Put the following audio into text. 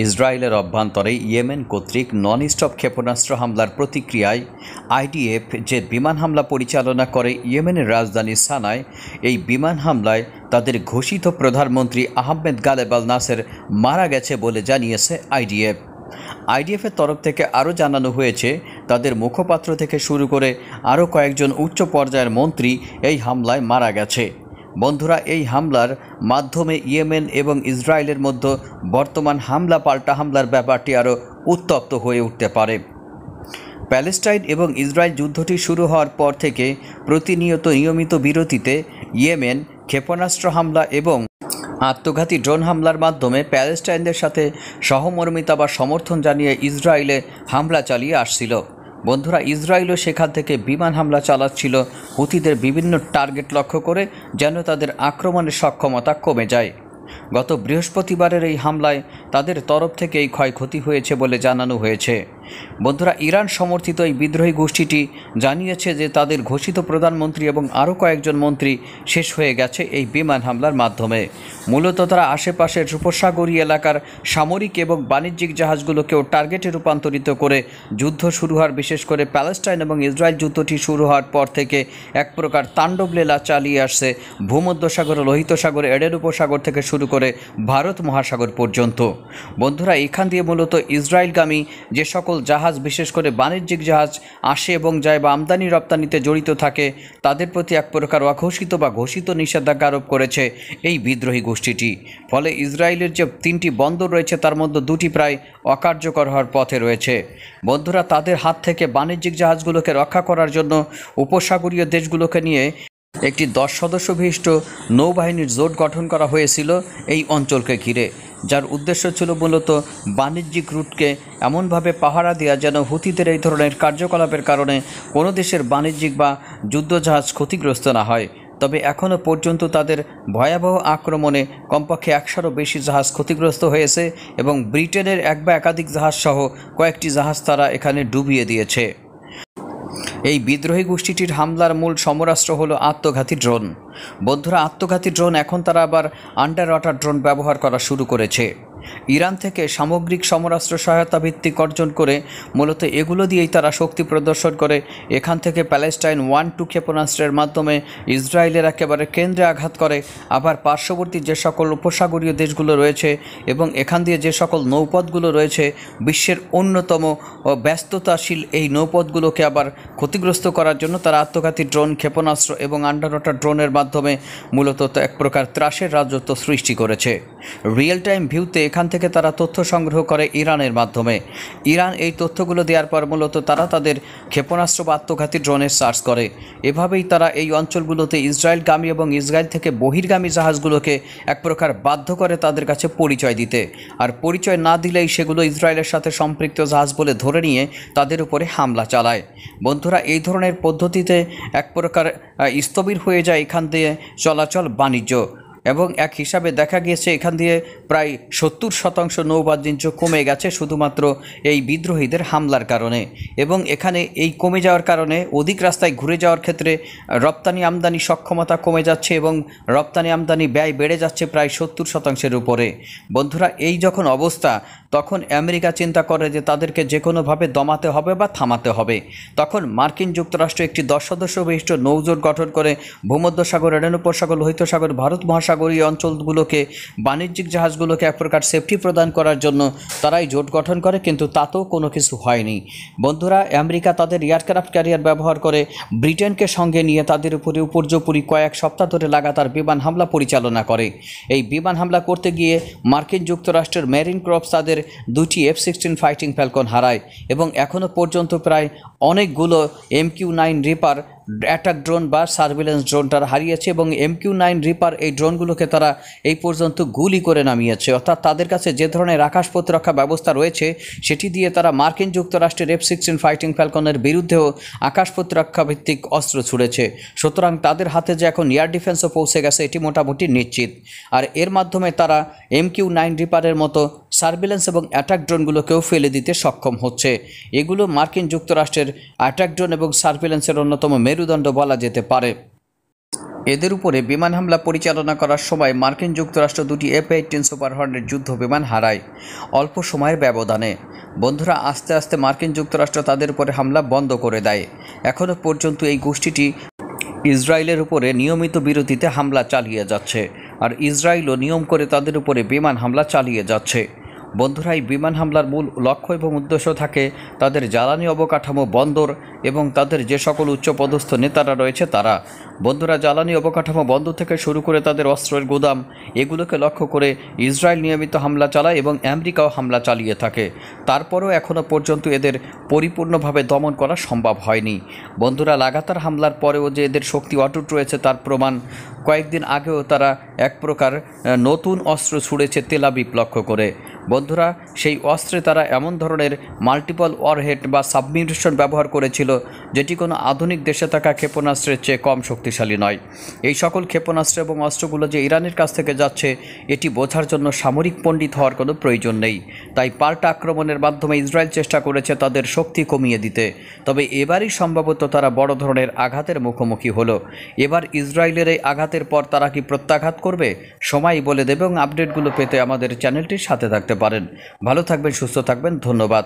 ইসরায়েলের অভ্যন্তরে ইয়েমেন কর্তৃক নন স্টপ ক্ষেপণাস্ত্র হামলার প্রতিক্রিয়ায় আইডিএফ যে বিমান হামলা পরিচালনা করে ইয়েমেনের রাজধানী সানায়, এই বিমান হামলায় তাদের ঘোষিত প্রধানমন্ত্রী আহমেদ গালেব আল নাসের মারা গেছে বলে জানিয়েছে আইডিএফ। আইডিএফের তরফ থেকে আরও জানানো হয়েছে, তাদের মুখপাত্র থেকে শুরু করে আরও কয়েকজন উচ্চ পর্যায়ের মন্ত্রী এই হামলায় মারা গেছে। বন্ধুরা, এই হামলার মাধ্যমে ইয়েমেন এবং ইসরায়েলের মধ্যে বর্তমান হামলা পাল্টা হামলার ব্যাপারটি আরও উত্তপ্ত হয়ে উঠতে পারে। প্যালেস্টাইন এবং ইসরায়েল যুদ্ধটি শুরু হওয়ার পর থেকে নিয়মিত বিরতিতে ইয়েমেন ক্ষেপণাস্ত্র হামলা এবং আত্মঘাতী ড্রোন হামলার মাধ্যমে প্যালেস্টাইনদের সাথে সহমর্মিতা বা সমর্থন জানিয়ে ইসরায়েলে হামলা চালিয়ে আসছিল। বন্ধুরা, ইসরায়েলও সেখান থেকে বিমান হামলা চালাচ্ছিল হুতিদের বিভিন্ন টার্গেট লক্ষ্য করে, যেন তাদের আক্রমণের সক্ষমতা কমে যায়। গত বৃহস্পতিবারের এই হামলায় তাদের তরফ থেকে এই ক্ষয়ক্ষতি হয়েছে বলে জানানো হয়েছে। বন্ধুরা, ইরান সমর্থিত এই বিদ্রোহী গোষ্ঠীটি জানিয়েছে যে তাদের ঘোষিত প্রধানমন্ত্রী এবং আরও কয়েকজন মন্ত্রী শেষ হয়ে গেছে এই বিমান হামলার মাধ্যমে। মূলত তারা আশেপাশের উপসাগরীয় এলাকার সামরিক এবং বাণিজ্যিক জাহাজগুলোকেও টার্গেটে রূপান্তরিত করে যুদ্ধ শুরু হওয়ার, বিশেষ করে প্যালেস্টাইন এবং ইসরায়েল যুদ্ধটি শুরু হওয়ার পর থেকে এক প্রকার তাণ্ডব লীলা চালিয়ে আসছে ভূমধ্যসাগর, লোহিত সাগর, এডেন উপসাগর থেকে শুরু করে ভারত মহাসাগর পর্যন্ত। বন্ধুরা, এখান দিয়ে মূলত ইসরায়েলগামী যে সকল জাহাজ, বিশেষ করে বাণিজ্যিক জাহাজ আসে এবং যায় বা আমদানি রপ্তানিতে জড়িত থাকে, তাদের প্রতি এক প্রকার অঘোষিত বা ঘোষিত নিষেধাজ্ঞা আরোপ করেছে এই বিদ্রোহী গোষ্ঠীটি। ফলে ইসরায়েলের যে 3টি বন্দর রয়েছে তার মধ্যে 2টি প্রায় অকার্যকর হওয়ার পথে রয়েছে। বন্ধুরা, তাদের হাত থেকে বাণিজ্যিক জাহাজগুলোকে রক্ষা করার জন্য উপসাগরীয় দেশগুলোকে নিয়ে একটি 10 সদস্য বিশিষ্ট নৌবাহিনীর জোট গঠন করা হয়েছিল এই অঞ্চলকে ঘিরে, যার উদ্দেশ্য ছিল মূলত বাণিজ্যিক রুটকে এমনভাবে পাহারা দেওয়া যেন হুতিদের এই ধরনের কার্যকলাপের কারণে কোনো দেশের বাণিজ্যিক বা যুদ্ধজাহাজ ক্ষতিগ্রস্ত না হয়। তবে এখনও পর্যন্ত তাদের ভয়াবহ আক্রমণে কমপক্ষে 100-রও বেশি জাহাজ ক্ষতিগ্রস্ত হয়েছে এবং ব্রিটেনের এক বা একাধিক জাহাজ সহ কয়েকটি জাহাজ তারা এখানে ডুবিয়ে দিয়েছে। এই বিদ্রোহী গোষ্ঠীটির হামলার মূল সমরাস্ত্র হলো আত্মঘাতী ড্রোন। বন্ধুরা, আত্মঘাতী ড্রোন এখন তারা আবার আন্ডার ওয়াটার ড্রোন ব্যবহার করা শুরু করেছে। ইরান থেকে সামগ্রিক সমরাস্ত্র সহায়তা ভিত্তিক অর্জন করে মূলত এগুলো দিয়েই তারা শক্তি প্রদর্শন করে এখান থেকে প্যালেস্টাইন 1-2 ক্ষেপণাস্ত্রের মাধ্যমে ইসরায়েলের একেবারে কেন্দ্রে আঘাত করে, আবার পার্শ্ববর্তী যে সকল উপসাগরীয় দেশগুলো রয়েছে এবং এখান দিয়ে যে সকল নৌপথগুলো রয়েছে, বিশ্বের অন্যতম ব্যস্ততাশীল এই নৌপথগুলোকে আবার ক্ষতিগ্রস্ত করার জন্য তারা আত্মঘাতী ড্রোন, ক্ষেপণাস্ত্র এবং আন্ডার ওয়াটার ড্রোনের মাধ্যমে মূলত এক প্রকার ত্রাসের রাজত্ব সৃষ্টি করেছে। রিয়েল টাইম ভিউতে এখান থেকে তারা তথ্য সংগ্রহ করে ইরানের মাধ্যমে। ইরান এই তথ্যগুলো দেওয়ার পর মূলত তারা তাদের ক্ষেপণাস্ত্র বা আত্মঘাতী ড্রোনের সার্চ করে। এভাবেই তারা এই অঞ্চলগুলোতে ইসরায়েলগামী এবং ইসরায়েল থেকে বহির্গামী জাহাজগুলোকে এক প্রকার বাধ্য করে তাদের কাছে পরিচয় দিতে, আর পরিচয় না দিলেই সেগুলো ইসরায়েলের সাথে সম্পৃক্ত জাহাজ বলে ধরে নিয়ে তাদের উপরে হামলা চালায়। বন্ধুরা, এই ধরনের পদ্ধতিতে এক প্রকার স্থবির হয়ে যায় এখান দিয়ে চলাচল বাণিজ্য, এবং এক হিসাবে দেখা গিয়েছে এখান দিয়ে প্রায় 70% নৌবাণিজ্য কমে গেছে শুধুমাত্র এই বিদ্রোহীদের হামলার কারণে। এবং এখানে এই কমে যাওয়ার কারণে অধিক রাস্তায় ঘুরে যাওয়ার ক্ষেত্রে রপ্তানি আমদানি সক্ষমতা কমে যাচ্ছে এবং রপ্তানি আমদানি ব্যয় বেড়ে যাচ্ছে প্রায় 70%-এর উপরে। বন্ধুরা, এই যখন অবস্থা, তখন আমেরিকা চিন্তা করে যে তাদেরকে যে কোনোভাবে দমাতে হবে বা থামাতে হবে। তখন মার্কিন যুক্তরাষ্ট্র একটি 10 সদস্য বিশিষ্ট নৌজোট গঠন করে ভূমধ্যসাগর, এডেন উপসাগর, লোহিত সাগর, ভারত মহাসাগরীয় অঞ্চলগুলোকে, বাণিজ্যিক জাহাজগুলোকে এক প্রকার সেফটি প্রদান করার জন্য তারাই জোট গঠন করে, কিন্তু তাতেও কোনো কিছু হয়নি। বন্ধুরা, আমেরিকা তাদের এয়ারক্রাফট ক্যারিয়ার ব্যবহার করে ব্রিটেনকে সঙ্গে নিয়ে তাদের উপরে উপর্যুপরি কয়েক সপ্তাহ ধরে লাগাতার বিমান হামলা পরিচালনা করে। এই বিমান হামলা করতে গিয়ে মার্কিন যুক্তরাষ্ট্রের মেরিন ক্রপস তাদের 2টি F-16 ফাইটিং ফ্যালকন হারায় এবং এখনও পর্যন্ত প্রায় অনেকগুলো MQ-9 রিপার অ্যাটাক ড্রোন বা সার্ভিলেন্স ড্রোন তারা হারিয়েছে এবং MQ-9 রিপার এই ড্রোনগুলোকে তারা এই পর্যন্ত গুলি করে নামিয়েছে। অর্থাৎ তাদের কাছে যে ধরনের আকাশ প্রতিরক্ষা ব্যবস্থা রয়েছে সেটি দিয়ে তারা মার্কিন যুক্তরাষ্ট্রের F-16 ফাইটিং ফ্যালকনের বিরুদ্ধেও আকাশ প্রতিরক্ষা ভিত্তিক অস্ত্র ছুড়েছে। সুতরাং তাদের হাতে যে এখন এয়ার ডিফেন্সও পৌঁছে গেছে এটি মোটামুটি নিশ্চিত। আর এর মাধ্যমে তারা MQ-9 রিপারের মতো সার্ভিলেন্স এবং অ্যাটাক ড্রোনগুলোকেও ফেলে দিতে সক্ষম হচ্ছে। এগুলো মার্কিন যুক্তরাষ্ট্রের অ্যাটাক ড্রোন এবং সার্ভিলেন্সের অন্যতম মেরুদণ্ড বলা যেতে পারে। এদের উপরে বিমান হামলা পরিচালনা করার সময় মার্কিন যুক্তরাষ্ট্র দুটি F-18 সুপার হর্নেট যুদ্ধ বিমান হারায় অল্প সময়ের ব্যবধানে। বন্ধুরা, আস্তে আস্তে মার্কিন যুক্তরাষ্ট্র তাদের উপরে হামলা বন্ধ করে দেয়। এখনও পর্যন্ত এই গোষ্ঠীটি ইসরায়েলের উপরে নিয়মিত বিরতিতে হামলা চালিয়ে যাচ্ছে, আর ইসরায়েলও নিয়ম করে তাদের উপরে বিমান হামলা চালিয়ে যাচ্ছে। বন্ধুরা, এই বিমান হামলার মূল লক্ষ্য এবং উদ্দেশ্য থাকে তাদের জ্বালানি অবকাঠামো, বন্দর এবং তাদের যে সকল উচ্চপদস্থ নেতারা রয়েছে তারা। বন্ধুরা, জ্বালানি অবকাঠামো বন্ধ থেকে শুরু করে তাদের অস্ত্রের গোদাম, এগুলোকে লক্ষ্য করে ইসরায়েল নিয়মিত হামলা চালায় এবং আমেরিকাও হামলা চালিয়ে থাকে। তারপরও এখনও পর্যন্ত এদের পরিপূর্ণভাবে দমন করা সম্ভব হয়নি। বন্ধুরা, লাগাতার হামলার পরেও যে এদের শক্তি অটুট রয়েছে তার প্রমাণ কয়েকদিন আগেও তারা এক প্রকার নতুন অস্ত্র ছুড়েছে তেল আবিব লক্ষ্য করে। বন্ধুরা, সেই অস্ত্রে তারা এমন ধরনের মাল্টিপল ওয়ারহেড বা সাবমিশন ব্যবহার করেছিল যেটি কোনো আধুনিক দেশে থাকা ক্ষেপণাস্ত্রের চেয়ে কম শক্তিশালী নয়। এই সকল ক্ষেপণাস্ত্র এবং অস্ত্রগুলো যে ইরানের কাছ থেকে যাচ্ছে এটি বোঝার জন্য সামরিক পণ্ডিত হওয়ার কোনো প্রয়োজন নেই। তাই পাল্টা আক্রমণের মাধ্যমে ইসরায়েল চেষ্টা করেছে তাদের শক্তি কমিয়ে দিতে। তবে এবারই সম্ভবত তারা বড় ধরনের আঘাতের মুখোমুখি হলো। এবার ইসরায়েলের এই আঘাতের পর তারা কি প্রত্যাঘাত করবে? সময়ই বলে দেবে, এবং আপডেটগুলো পেতে আমাদের চ্যানেলটির সাথে থাকতে পারেন। ভালো থাকবেন, সুস্থ থাকবেন, ধন্যবাদ।